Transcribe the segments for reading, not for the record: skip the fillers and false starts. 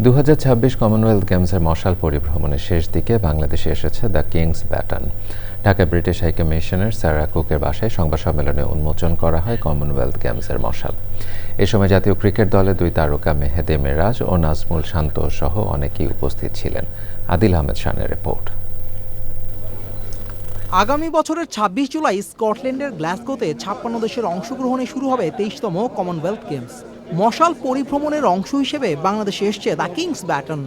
2026 Commonwealth গেমসের মশাল পরিভ্রমণের শেষ দিকে বাংলাদেশে এসেছে the king's baton. Dhaka British high commissioner Sarah কুকের বাসায় সংবাদ সম্মেলনে উন্মোচন করা হয় কমনওয়েলথ গেমসের মশাল। এ সময় জাতীয় ক্রিকেট দলের 2 তারকা মেহেদী মিরাজ ও নাজমুল শান্ত সহ অনেকেই উপস্থিত ছিলেন। আদিল আহমেদ শানের রিপোর্ট। আগামী বছরের 26 জুলাই স্কটল্যান্ডের গ্লাসগোতে 56 দেশের অংশগ্রহণে শুরু হবে 23তম কমনওয়েলথ গেমস। মশাল পরিভ্রমণের অংশ হিসেবে বাংলাদেশে এসছে দ্য কিংস ব্যাটন,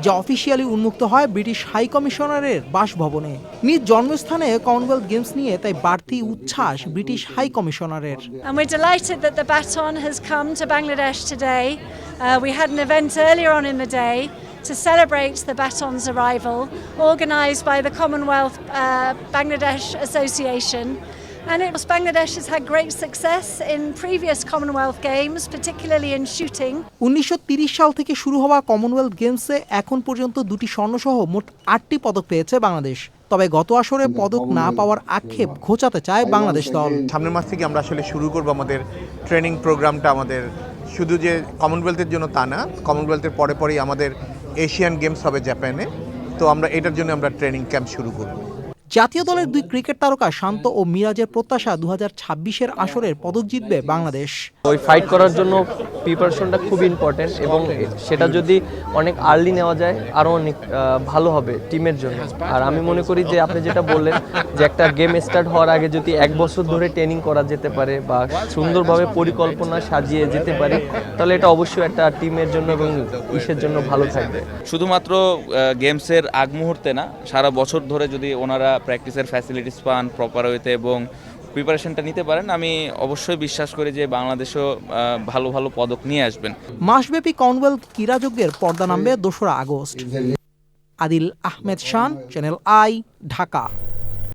যা অফিসিয়ালি উন্মুক্ত হয় ব্রিটিশ হাই কমিশনারের বাসভবনে। নিজ জন্মস্থানে কমনওয়েলথ গেমস নিয়ে তাই বাড়তি উচ্ছ্বাস ব্রিটিশ হাই কমিশনারের। And we're delighted that the baton has come to Bangladesh today. We had an event earlier on in the day to celebrate the baton's arrival, organised by the Commonwealth Bangladesh Association. And Bangladesh has had great success in previous Commonwealth Games, particularly in shooting. 1930 সাল থেকে শুরু হওয়া Commonwealth গেমসে এখন পর্যন্ত 2টি স্বর্ণসহ মোট 8টি পদক পেয়েছে বাংলাদেশ। তবে গত আসরে পদক না পাওয়ার আক্ষেপ ঘোচাতে চায় বাংলাদেশ দল। সামনের মাস থেকে আমরা আসলে শুরু করব আমাদের ট্রেনিং প্রোগ্রামটা। আমাদের শুধু যে কমনওয়েলথের জন্য তা না, কমনওয়েলথের পরেই আমাদের এশিয়ান গেমস হবে জাপানে। তো আমরা এটার জন্য আমরা ট্রেনিং ক্যাম্প শুরু করব। জাতীয় দলের 2 ক্রিকেট তারকা শান্ত ও মিরাজের প্রত্যাশা 2026-এর আসরের পদক জিতবে বাংলাদেশ। ওই ফাইট করার জন্য প্রিপারেশনটা খুব ইম্পর্টেন্ট এবং সেটা যদি অনেক আর্লি নেওয়া যায় আরও অনেক ভালো হবে টিমের জন্য। আর আমি মনে করি যে আপনি যেটা বললেন যে একটা গেম স্টার্ট হওয়ার আগে যদি 1 বছর ধরে ট্রেনিং করা যেতে পারে বা সুন্দরভাবে পরিকল্পনা সাজিয়ে যেতে পারে, তাহলে এটা অবশ্যই একটা টিমের জন্য এবং ইসের জন্য ভালো থাকবে। শুধুমাত্র গেমসের আগ মুহূর্তে না, সারা বছর ধরে যদি ওনারা প্র্যাকটিসের ফ্যাসিলিটিস পান প্রপার ওয়েতে এবং প্রিপারেশনটা নিতে পারেন, আমি অবশ্যই বিশ্বাস করি যে বাংলাদেশও ভালো ভালো পদক নিয়ে আসবেন। মাসব্যাপী কমনওয়েলথ ক্রীড়াযজ্ঞের পর্দা নামবে 2রা August. Adil Ahmed Shan, channel I, Dhaka.